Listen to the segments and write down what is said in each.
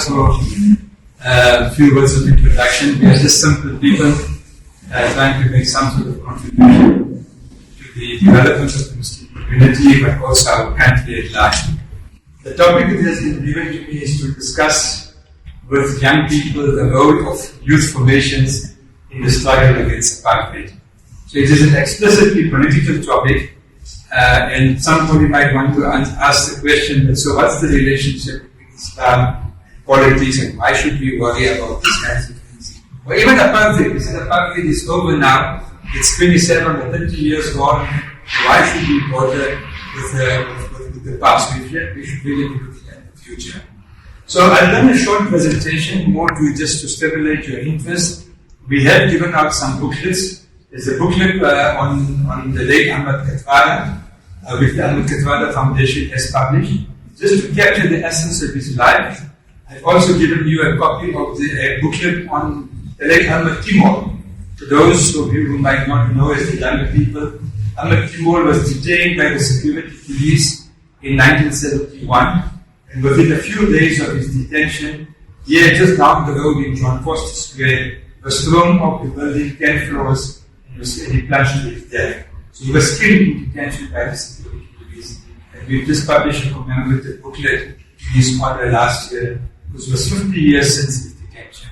for a few words of introduction. We are just simple people trying to make some sort of contribution to the development of the Muslim community, but also our country at large. The topic that has been given to me is to discuss with young people the role of youth formations in the struggle against apartheid. So it is an explicitly political topic. And somebody might want to ask the question, so what's the relationship between Islam and politics, and why should we worry about these kinds of things? Or even apartheid. We said apartheid is over now. It's 27 or 30 years on. Why should we bother with the past? We should really be looking at the future. So I've done a short presentation more to just to stimulate your interest. We have given out some booklets. There's a booklet on the late Ahmed Katwala, which the Ahmed Katwala Foundation has published, just to capture the essence of his life. I've also given you a copy of the booklet on the late Ahmed Timur. For those of you who might not know as the younger people, Ahmed Timur was detained by the security police in 1971, and within a few days of his detention, here just down the road in John Foster Square, was thrown off the building 10 floors, and he plunged to his death. So he was killed in detention by the security police. And we've just published a commemorative booklet in his honor last year, because it was 50 years since his detention.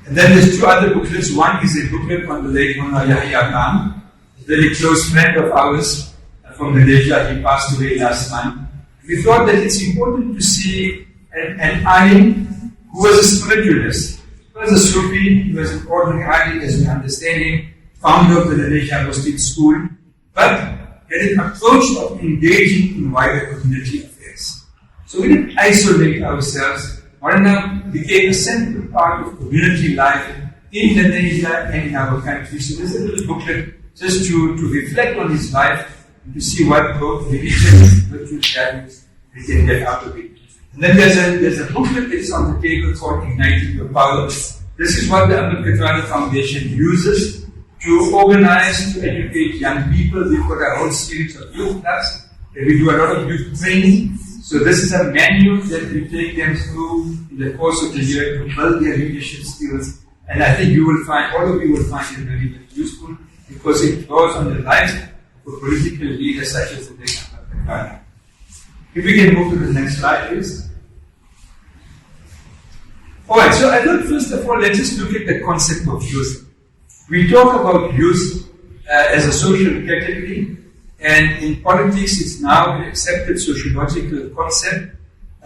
And then there's two other booklets. One is a booklet on the late Mullah Yahya Khan, a very close friend of ours from Malaysia. He passed away last month. We thought that it's important to see an alim who was a spiritualist. He was a Sufi, he was an ordinary alim as we understand him, founder of the Malaysia Muslim School, but had an approach of engaging in wider community affairs. So we didn't isolate ourselves. Marana became a central part of community life in Malaysia and in our country. So this is a little booklet just to reflect on his life and to see what both religion and spiritual values we can get out of it. And then there's a booklet that is on the table called Igniting Your Power. This is what the Ahmed Katwala Foundation uses to organize, to educate young people. We've got our own series of youth clubs, and we do a lot of youth training. So this is a manual that we take them through in the course of the year to build their leadership skills. And I think you will find, all of you will find it very, very useful, because it draws on the life of a political leader such as the late Ahmed Katwala. If we can move to the next slide, please. Alright, so I thought first of all, let's just look at the concept of youth. We talk about youth as a social category, and in politics it's now an accepted sociological concept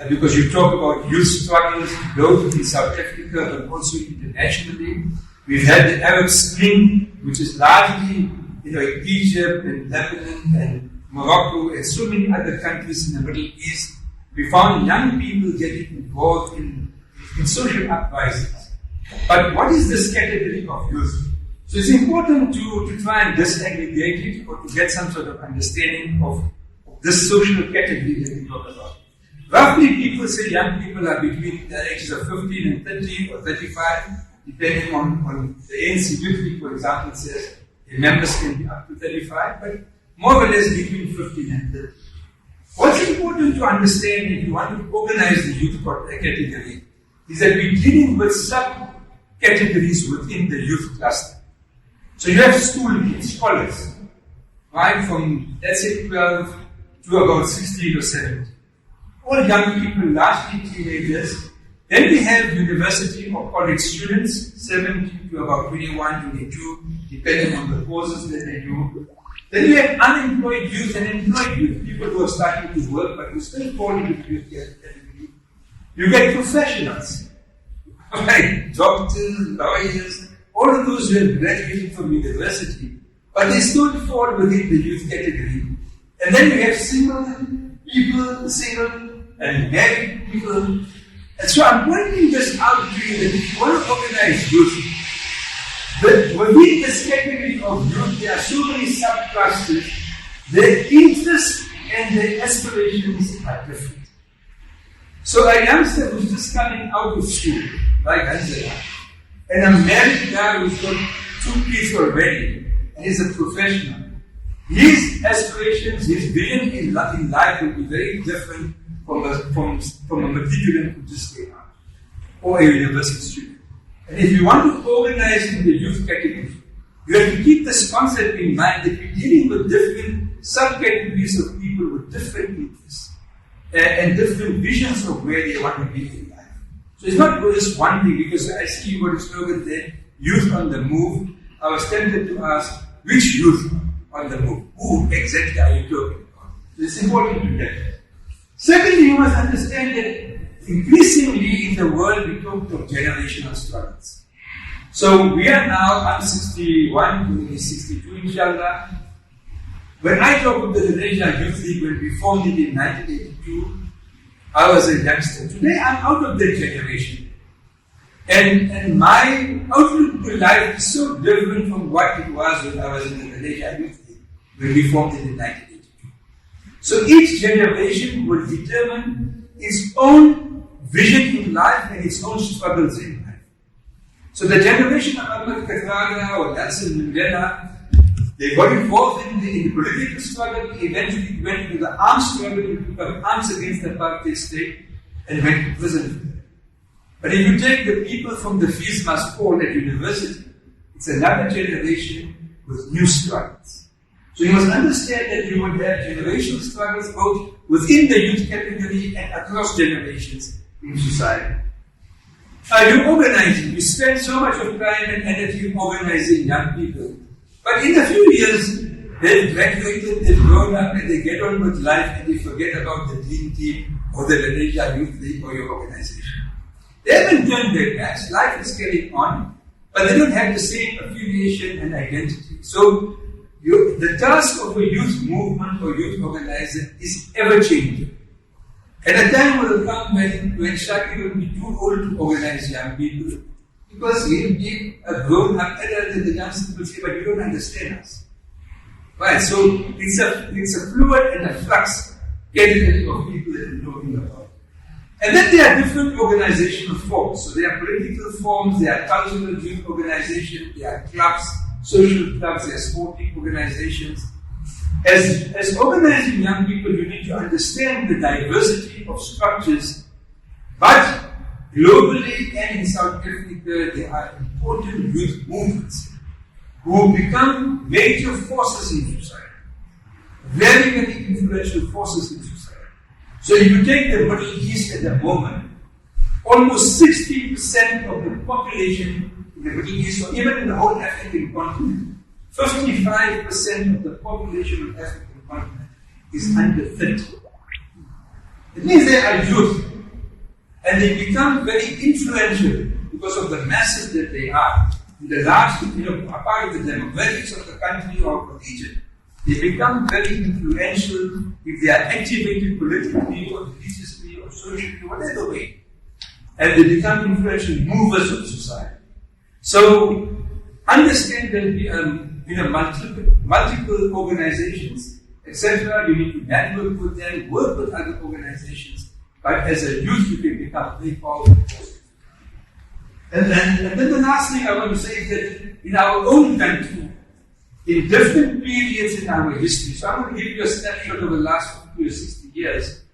because you talk about youth struggles both in South Africa but also internationally. We've had the Arab Spring, which is largely in Egypt and Lebanon and Morocco and so many other countries in the Middle East. We found young people getting involved in social uprisings. But what is this category of youth? So it's important to try and disaggregate it or to get some sort of understanding of this social category that we talk about. Roughly, people say young people are between the ages of 15 and 30 or 35, depending on the ANC Youth League, for example, says the members can be up to 35, but more or less between 15 and 30. What's important to understand if you want to organize the youth category is that we're dealing with sub-categories within the youth cluster. So you have school kids, scholars, right, from let's say 12 to about 16 or 17. All young people, largely teenagers. Then we have university or college students, 17 to about 21, 22, depending on the courses that they do. Then we have unemployed youth and employed youth, people who are starting to work but who still fall into the youth category. You get professionals, right, doctors, lawyers, all of those who have graduated from university, but they still fall within the youth category. And then we have single people, single and married people. And so I'm pointing this out to you that if you want to organize youth, but within this category of youth, there are so many subclasses, their interests and their aspirations are different. So a youngster who's just coming out of school, like Angela, and a married guy who's got 2 kids already, and is a professional, his aspirations, his vision in life will be very different from a matriculant who just came out, or a university student. And if you want to organize in the youth category, you have to keep this concept in mind that we're dealing with different subcategories of people with different interests and different visions of where they want to be in life. So it's not just one thing, because I see you got a slogan there, youth on the move. I was tempted to ask, which youth on the move? Who exactly are you talking about? So it's important to get. Secondly, you must understand that increasingly in the world we talk of generational struggles. So we are now, I'm 61, going to be 62 inshallah. When I talk of the Generation Youth League, when we formed it in 1982, I was a youngster. Today I'm out of that generation. And my outlook to life is so different from what it was when I was in the Generation Youth League, when we formed it in 1982. So each generation will determine its own vision in life and its own struggles in life. So the generation of Ahmed Kathrada or Nelson Mandela, they got involved in the political struggle, eventually went into the armed struggle, and took up arms against the apartheid state, and went to prison. But if you take the people from the fees must fall at university, it's another generation with new struggles. So you must understand that you would have generational struggles both within the youth category and across generations in society. You're organizing. You spend so much of time and energy organizing young people. But in a few years, they've graduated, they've grown up, and they get on with life, and they forget about the Deen team or the Malaysia Youth League or your organization. They haven't turned their backs. Life is carrying on, but they don't have the same affiliation and identity. So the task of a youth movement or youth organizer is ever changing. And a time will come when Shaki will be too old to organize young people, because he'll be a grown-up adult and the youngsters will say, but you don't understand us. Right, so it's a fluid and a flux category of people that we're talking about. And then there are different organizational forms. So there are political forms, there are cultural youth organizations, there are clubs, social clubs, there are sporting organizations. As organizing young people, you need to understand the diversity of structures, but globally and in South Africa, there are important youth movements who become major forces in society, very, very influential forces in society. So if you take the Middle East at the moment, almost 60% of the population in the Middle East, or even in the whole African continent, 55% of the population of the African continent is under 30. It means they are youth. And they become very influential because of the masses that they are. In the large, part of the demographics of the country or of the region, they become very influential if they are activated politically or religiously or socially, whatever way. And they become influential movers of society. So, understand that we are multiple organizations, etc. You need to network with them, work with other organizations. But as a youth, you can become very powerful. And then the last thing I want to say is that in our own country, in different periods in our history, so I'm going to give you a snapshot of the last 50 or 60 years,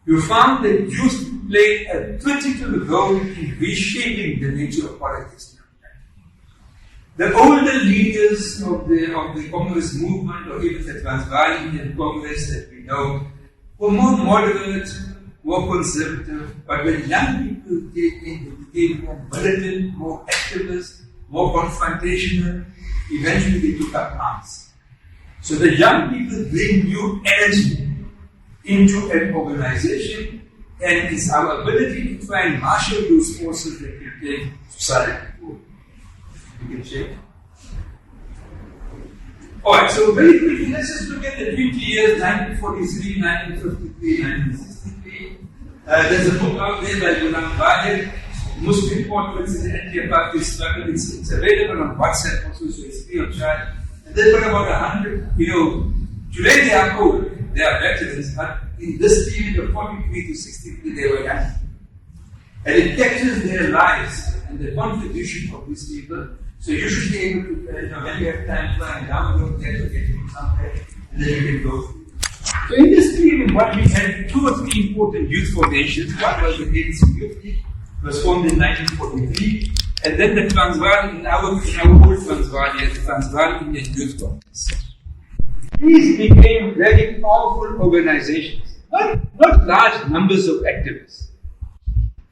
you found that youth played a critical role in reshaping the nature of politics. The older leaders of the Congress movement, or even the Transvaal Congress that we know, were more moderate, more conservative, but when young people came in, they became more militant, more activist, more confrontational. Eventually they took up arms. So the young people bring new energy into an organization, and it's our ability to try and marshal those forces that can take society forward. You can check. Alright, so very quickly, let's just look at the 20 years, 1943, 1953, 1963. There's a book out there by Ismail Vadi, Muslim Portraits in the Anti-Apartheid Struggle. It's available on WhatsApp also, so it's free of charge. And they've got about 100, today they are old, they are veterans, but in this period of 43 to 63, they were young. And it captures their lives and the contribution of these people. So you should be able to, when you have time, try and download that or get it somewhere, and then you can go through it. So in this period, what we had 2 or 3 important youth formations. One was the ANC Youth League, was formed in 1943, and then the Transvaal, in our old Transvaal, the Transvaal Indian Youth Congress. These became very powerful organizations, not large numbers of activists.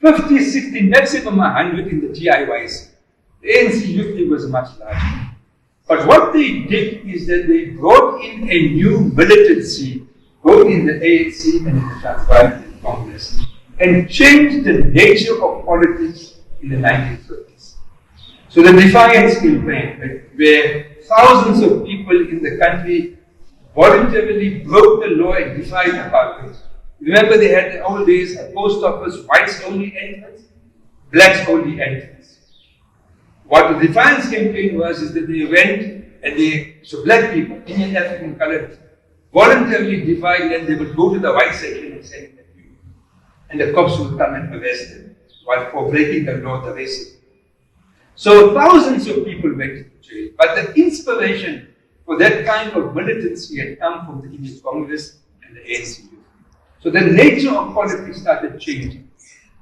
50, 60, maximum 100 in the TIYC. The ANC Youth League was much larger. But what they did is that they brought in a new militancy, both in the ANC and in the Transvaal Congress, and changed the nature of politics in the 1950s. So the Defiance campaign, where thousands of people in the country voluntarily broke the law and defied apartheid. Remember, they had the old days, a post office, whites only entrance, blacks only entrance. What the Defiance campaign was is that they went and so black people, Indian African colored, voluntarily defied, and they would go to the white section and say that you. And the cops would come and arrest them for breaking the law, the racism. So thousands of people went to jail. But the inspiration for that kind of militancy had come from the Indian Congress and the ANC. So the nature of politics started changing.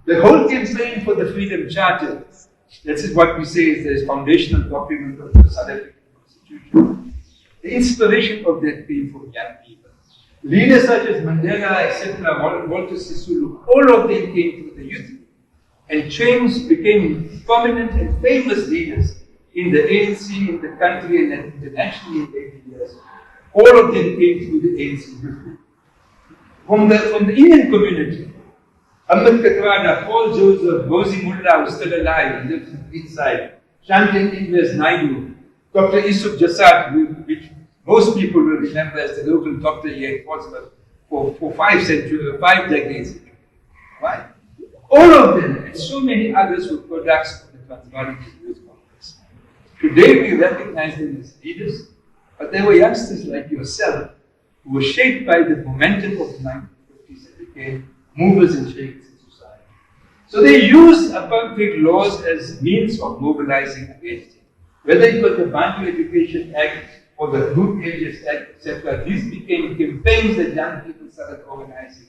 The whole campaign for the Freedom Charter, this is what we say is the foundational document of the South African Constitution. The inspiration of that came from young people. Leaders such as Mandela, etc., Walter Sisulu, all of them came from the youth. And change became prominent and famous leaders in the ANC, in the country, and internationally in 80 years. All of them came through the ANC movement. From the Indian community, Ahmed Katwada, Paul Joseph, Rosie Mullah, who's still alive, he lives on the east side, Shantan Ingles Naidu, Dr. Yusuf Jasad, which most people will remember as the local doctor here in Portsmouth for 5 decades. Right? All of them, and so many others, were products of the Transvaal Youth Congress. Today we recognize them as leaders, but they were youngsters like yourself who were shaped by the momentum of the 1950s and became movers and shakers in society. So they used apartheid laws as means of mobilizing against it. Whether it was the Bantu Education Act or the Group Ages Act, etc., these became campaigns that young people started organizing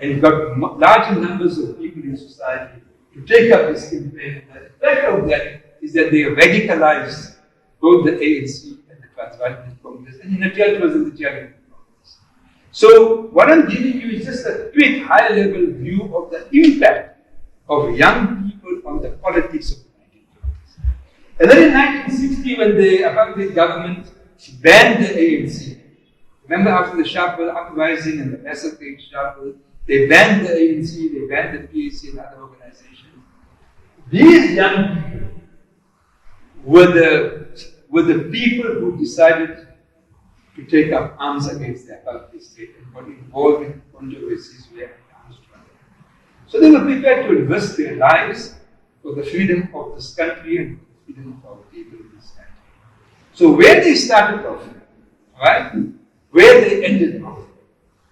and got larger numbers of people in society to take up this campaign. And the effect of that is that they radicalized both the ANC and the Transvaal Congress, and in a it was in the Challenge. So what I'm giving you is just a quick high-level view of the impact of young people on the politics of the 1950s. And then in 1960, when the apartheid government banned the ANC, remember after the Sharpeville uprising and the massacre in Sharpeville, they banned the ANC, they banned the PAC and other organizations. These young people were the people who decided to take up arms against the apartheid state and got involved in controversies where arms struggle. So they were prepared to risk their lives for the freedom of this country and the freedom of our people in this country. So where they started off, right, where they ended off,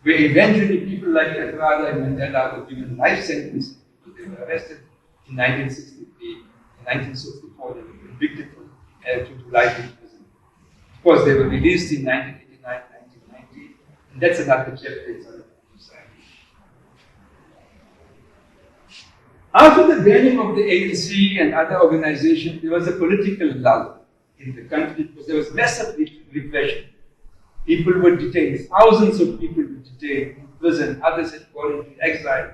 where eventually people like Katwada and Mandela were given life sentences because they were arrested in 1963, in 1964 they were convicted to life in prison. Of course, they were released in 1989, 1990, and that's another chapter in South African society. After the banning of the ANC and other organizations, there was a political lull in the country because there was massive repression. People were detained, thousands of people were detained in prison, others had gone into exile.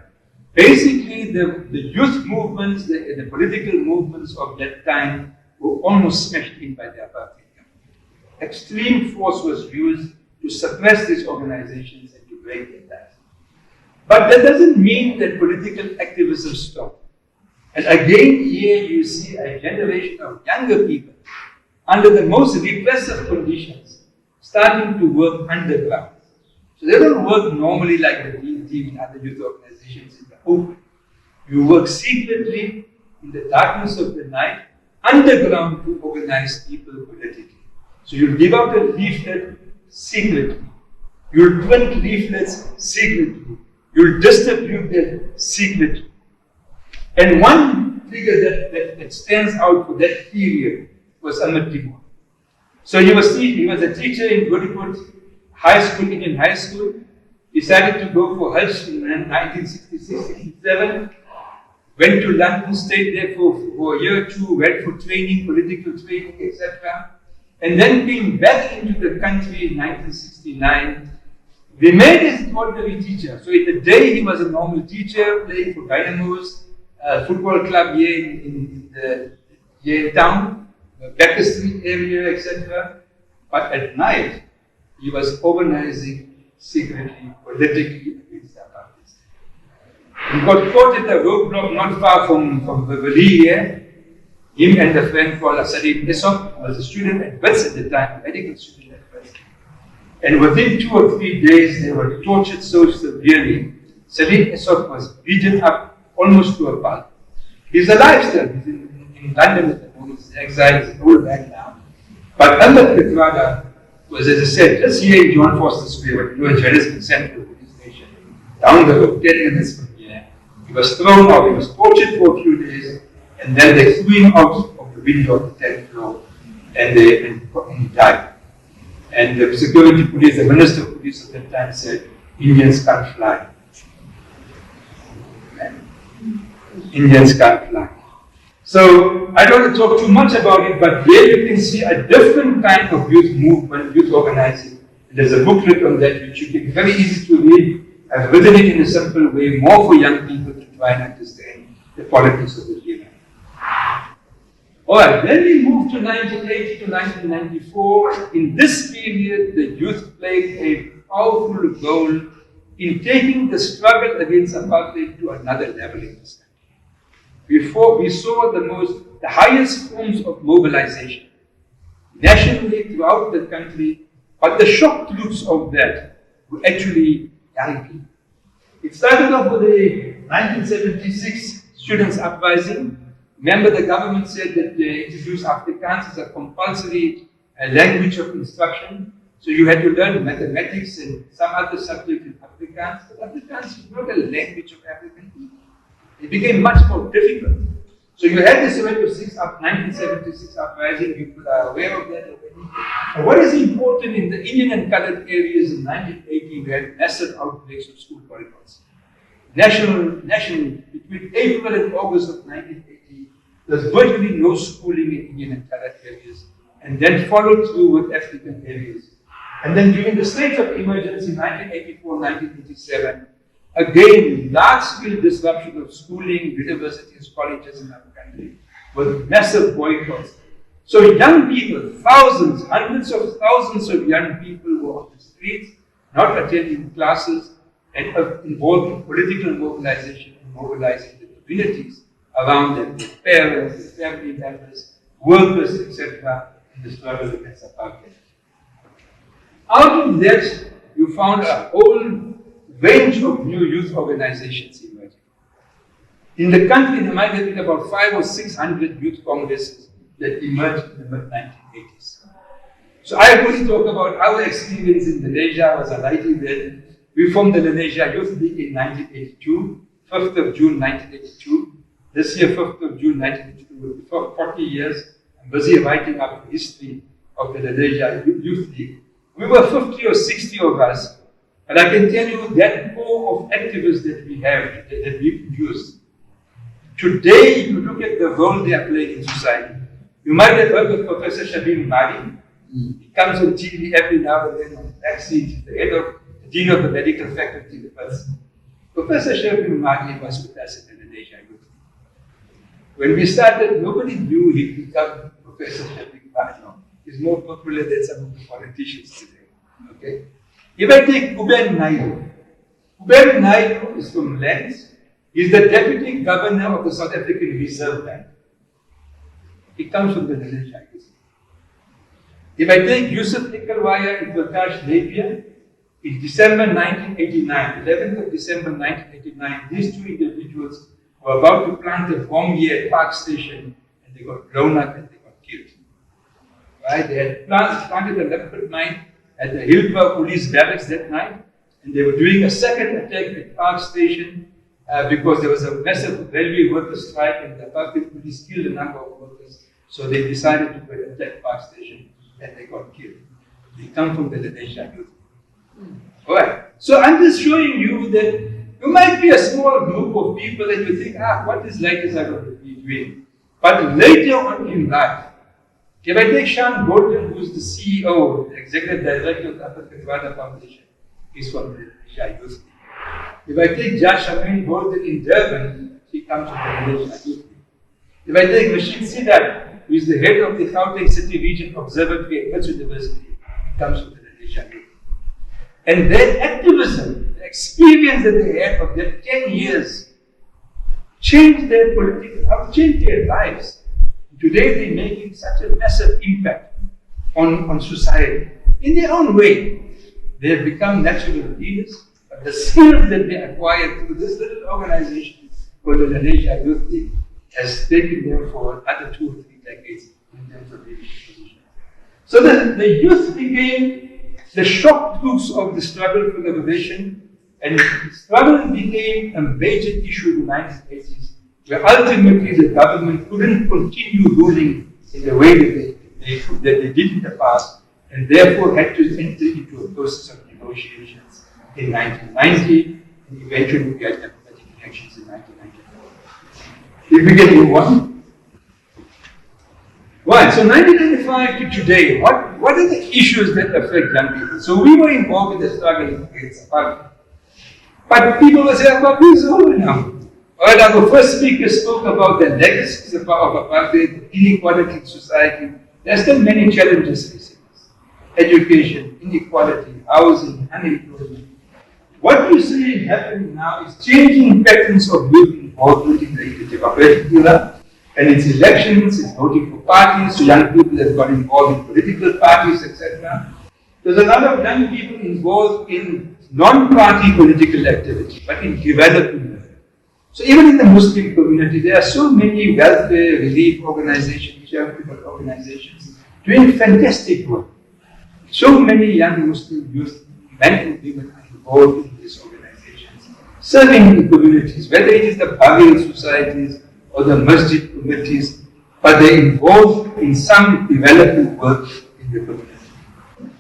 Basically, the youth movements, the political movements of that time were almost smashed in by the apartheid. Extreme force was used to suppress these organizations and to break their ties. But that doesn't mean that political activism stopped. And again, here you see a generation of younger people under the most repressive conditions starting to work underground. So they don't work normally like the Deen and other youth organizations in the open. You work secretly in the darkness of the night, underground to organize people politically. So you'll give out a leaflet secretly. You'll print leaflets secretly. You'll distribute them secretly. And one figure that stands out for that period was Ahmed Timur. So he was a teacher in Goodwood High School, Indian High School, decided to go for Hajj in 1966-67, went to London, stayed there for a year or two, went for training, political training, etc. And then came back into the country in 1969. They made an ordinary teacher. So in the day he was a normal teacher, playing for Dynamos, football club here in the town, Becker Street area, etc. But at night, he was organizing secretly, politically against the Apartheid. He got caught at a roadblock not far from Beverly here. Him and a friend called Salim Esop, who was a student at Wits at the time, a medical student at Wits. And within 2 or 3 days, they were tortured so severely. Salim Esop was beaten up almost to a pulp. He's alive still. He's in London at the moment. He's exiled. He's an old man now. But under Petrada was, as I said, just here in John Foster Square, Johannesburg Central Police Station, down the road, 10 minutes from here. He was thrown out. He was tortured for a few days, and then they threw him out of the window of the 10th floor, and he died. And the security police, the minister of police at that time said, Indians can't fly. Indians can't fly. So I don't want to talk too much about it, but there you can see a different kind of youth movement, youth organizing. There's a booklet on that which you can very easy to read. I've written it in a simple way, more for young people to try and understand the politics of the era. Alright, then we move to 1980 to 1994. In this period, the youth played a powerful role in taking the struggle against apartheid to another level in this country. We saw the highest forms of mobilization nationally throughout the country, but the shock troops of that were actually young people. It started off with the 1976 students' uprising. Remember, the government said that they introduced Afrikaans as a compulsory language of instruction. So you had to learn mathematics and some other subject in Afrikaans. But Afrikaans is not a language of African people. It became much more difficult. So you had this 1976 uprising. People are aware of that already. And what is important in the Indian and colored areas in 1980, we had massive outbreaks of school boycotts. Nationally, between April and August of 1980, there's virtually no schooling in Indian and colored areas, and then followed through with African areas. And then during the state of emergency, 1984-1987, again, large-scale disruption of schooling, universities, colleges in our country, with massive boycotts. So young people, thousands, hundreds of thousands of young people were on the streets, not attending classes, and involved in political mobilization and mobilizing the communities around them, their parents, their family members, workers, etc., in the struggle against apartheid. Out of that, you found a whole range of new youth organizations emerging. In the country, there might have been about 500 or 600 youth congresses that emerged in the mid-1980s. So I will talk about our experience in Malaysia. I was alighting there. We formed the Malaysia Youth League in 1982, 5th of June 1982. This year, 5th of June 1982, will be 40 years. I'm busy writing up the history of the Malaysia Youth League. We were 50 or 60 of us, and I can tell you that core of activists that we have, that we produced. Today, if you look at the role they are playing in society, you might have heard of Professor Ismail Vadi. He comes on TV every now and then on the backseat, the Dean of the Medical Faculty with us. Professor Ismail Vadi was with us in the Malaysia Youth League. When we started, nobody knew he'd become Professor Ismail Vadi. He's more popular than some of the politicians today. Okay? If I take Uben Naidu is from Lens. He's the Deputy Governor of the South African Reserve Bank. He comes from the Malaysia Youth League. If I take Yusuf Ikalwaya and Prakash Napier, in December 1989, 11th of December 1989, these two individuals were about to plant a bomb here at Park Station, and they got blown up and they got killed. Right? They had planted a leopard mine at the Hillbrow Police Barracks that night, and they were doing a second attack at Park Station because there was a massive railway workers' strike, and the Apartheid police killed a number of workers. So they decided to go and attack Park Station, and they got killed. They come from the Malaysia Youth. Alright. So I'm just showing you that you might be a small group of people and you think, what is leaders are going to be doing? But later on in life, if I take Sean Gordon, who's the CEO, the Executive Director of the Apartheid Foundation, he's from the Malaysia Youth League. If I take Josh Gordon in Durban, he comes from the Malaysia Youth League. If I take Rashid Sidat, who is the head of the Gauteng City Region Observatory at Wits University, he comes from the Malaysia Youth League. And their activism, the experience that they had of their 10 years, changed their changed their lives. Today they're making such a massive impact on society. In their own way, they have become natural leaders, but the skills that they acquired through this little organization called the Malaysia Youth League has taken them for another 2 or 3 decades in terms of leadership positions. So the youth became the shock troops of the struggle for liberation, and the struggle became a major issue in the 1980s, where ultimately the government couldn't continue ruling in the way that they did in the past, and therefore had to enter into a process of negotiations in 1990, and eventually we had democratic elections in 1994. If we can move on. Right, so 1995 to today, what are the issues that affect young people? So we were involved in the struggle against apartheid. But people will say, apartheid is over now. Alright, our first speaker spoke about the legacies of apartheid, inequality in society. There are still many challenges facing us. Education, inequality, housing, unemployment. What you see happening now is changing patterns of youth involvement in the democratic era. And it's elections, it's voting for parties, so young people have got involved in political parties, etc. There's a lot of young people involved in non-party political activity, but in development. So even in the Muslim community, there are so many welfare relief organizations, charitable organizations, doing fantastic work. So many young Muslim youth, men and women are involved in these organizations, serving the communities, whether it is the burial societies or the masjid committees, but they're involved in some development work in the community.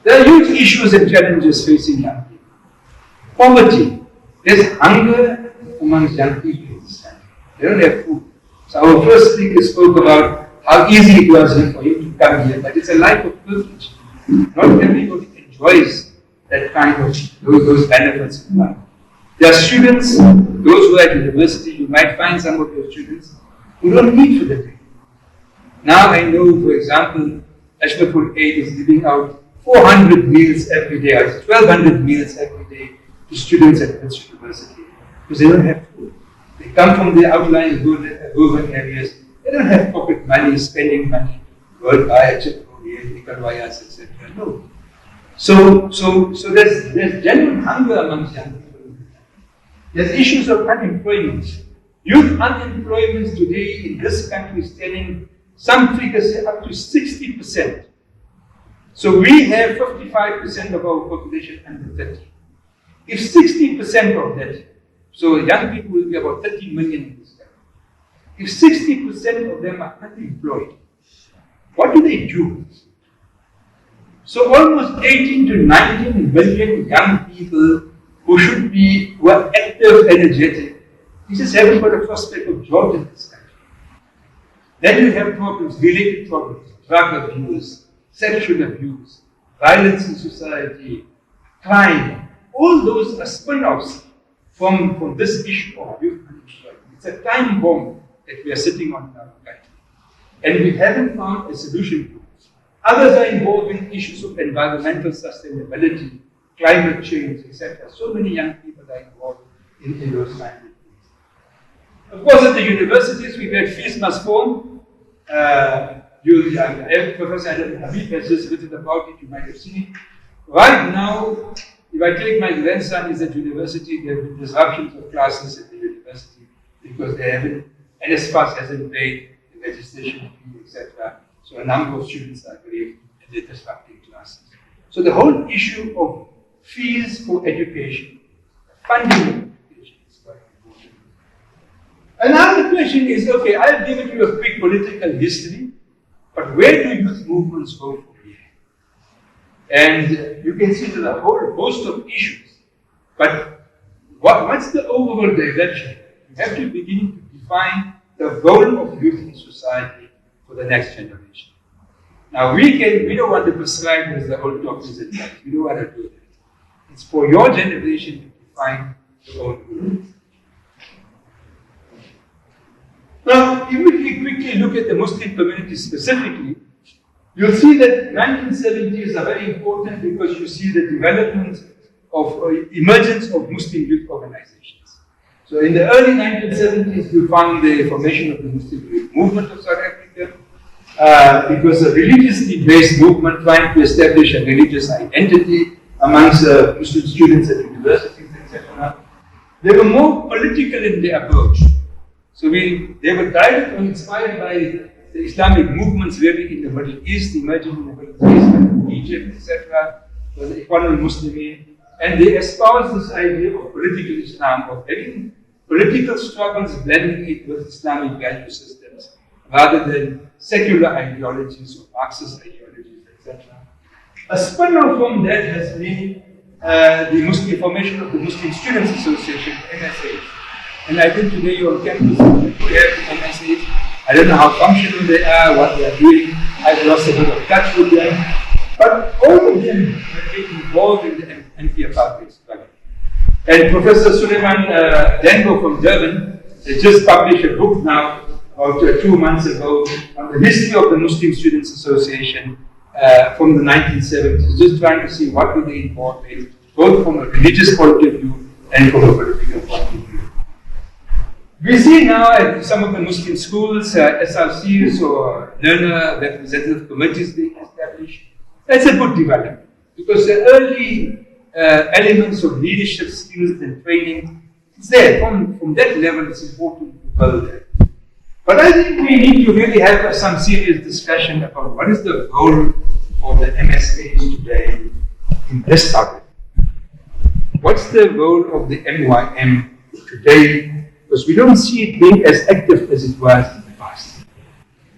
There are huge issues and challenges facing young people. Poverty. There's hunger amongst young people in this country. They don't have food. So our first speaker spoke about how easy it was for him to come here, but it's a life of privilege. Not everybody enjoys that kind of those benefits in life. There are students, those who are at university, you might find some of your students who don't eat for the day. Now I know, for example, Ashraful Aid is giving out 400 meals every day, 1,200 meals every day to students at Wits University, because they don't have food. They come from the outlying urban areas. They don't have pocket money, spending money, go buy a chip over here, Nicaraguyas, etc. No. So there's genuine hunger amongst young people. There's issues of unemployment. Youth unemployment today in this country is standing, some figures say up to 60%. So we have 55% of our population under 30. If 60% of that, so young people will be about 30 million in this country. If 60% of them are unemployed, what do they do? So almost 18 to 19 million young people who are active, energetic, they just haven't got a prospect of jobs in this country. Then you have problems, related problems, drug abuse, sexual abuse, violence in society, crime. All those are spin-offs from this issue of youth unemployment. It's a time bomb that we are sitting on in our country. And we haven't found a solution to it. Others are involved in issues of environmental sustainability, climate change, etc. So many young people are involved in those kinds of things. Of course, at the universities, we've had fees must fall. Professor Habib has just written about it, you might have seen it. Right now, if I take my grandson is at university, there have been disruptions of classes at the university because they haven't, NSFAS hasn't paid the registration fee, etc. So a number of students are grieved and they're disrupting classes. So the whole issue of fees for education, funding of education is quite important. Another question is, okay, I've given you a quick political history, but where do youth movements go from here? And you can see there's a whole host of issues. But what's the overall direction? You have to begin to define the role of youth in society for the next generation. Now we don't want to prescribe as the old doctors and that. We don't want to do that. It's for your generation to define your own role. Now, if we quickly look at the Muslim community specifically, you'll see that 1970s are very important because you see the development of emergence of Muslim youth organizations. So in the early 1970s, you found the formation of the Muslim youth movement of South Africa. It was a religiously based movement trying to establish a religious identity amongst Muslim students at universities, etc. They were more political in their approach. So they were guided or inspired by the Islamic movements really in the Middle East, emerging in the Middle East, like Egypt, etc., the Ikhwanul Muslimin, and they espoused this idea of political Islam, of having political struggles, blending it with Islamic value systems, rather than secular ideologies or Marxist ideologies, etc. A spin-off from that has been the formation of the Muslim Students Association, MSA. And I think today you're on campus, we have MSAs. I don't know how functional they are, what they are doing. I've lost a bit of touch with them. But all of them have been involved in the anti-apartheid struggle. And Professor Suleiman Dengo from Durban has just published a book now, about 2 months ago, on the history of the Muslim Students Association from the 1970s, just trying to see what were they involved in, both from a religious point of view and from a political point of view. We see now at some of the Muslim schools, SRCs or learner representative committees being established. That's a good development because the early elements of leadership skills and training, it's there. From that level, it's important to build that. But I think we need to really have some serious discussion about what is the role of the MSAs today in this topic. What's the role of the MYM today? Because we don't see it being as active as it was in the past.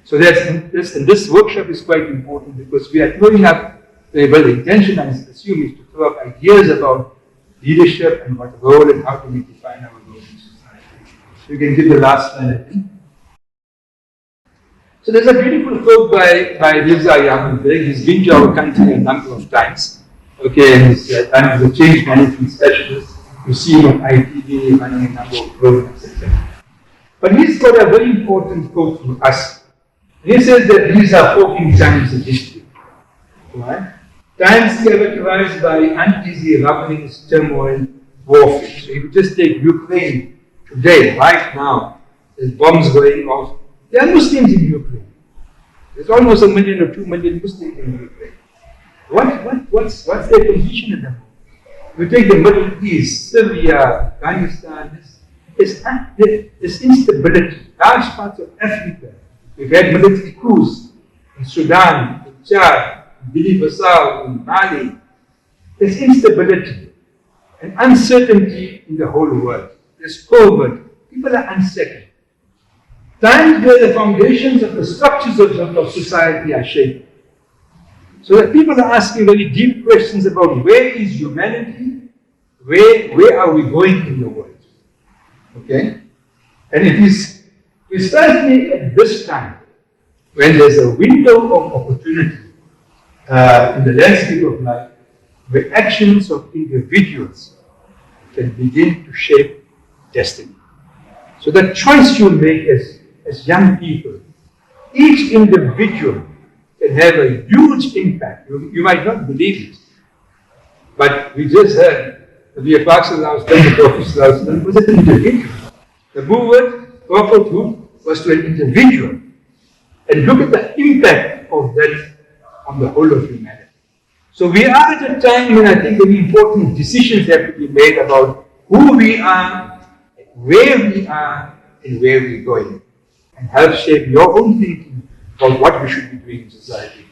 So this workshop is quite important because we are throwing up, well, the intention, I assume, is to throw up ideas about leadership and what role and how do we define our role in society. So you can give the last slide, I think. So there's a beautiful quote by Mirza Yaqub Beg. He's been to our country a number of times. Okay, and he's done as a change management specialist. You see him on ITV running a number of programs, etc. But he's got a very important quote for us. He says that these are 14 times in history. Right? Times characterized by uneasy rumblings, turmoil, warfare. So if you just take Ukraine today, right now, there's bombs going off. There are Muslims in Ukraine. There's almost 1 million or 2 million Muslims in Ukraine. What's their condition at the moment? You take the Middle East, Syria, Afghanistan, there's instability. Large parts of Africa. We've had military coups in Sudan, in Chad, in Guinea-Bissau, in Mali. There's instability and uncertainty in the whole world. There's COVID. People are unsettled. Times where the foundations of the structures of society are shaken. So that people are asking very deep questions about where is humanity, where are we going in the world? Okay? And it is precisely at this time when there's a window of opportunity in the landscape of life where actions of individuals can begin to shape destiny. So the choice you make as young people, each individual can have a huge impact. You might not believe it, but we just heard the Prophet was an individual. The movement, prophethood, was to an individual. And look at the impact of that on the whole of humanity. So we are at a time when I think very important decisions have to be made about who we are, where we are, and where we're going. And help shape your own thinking about what we should be doing in society.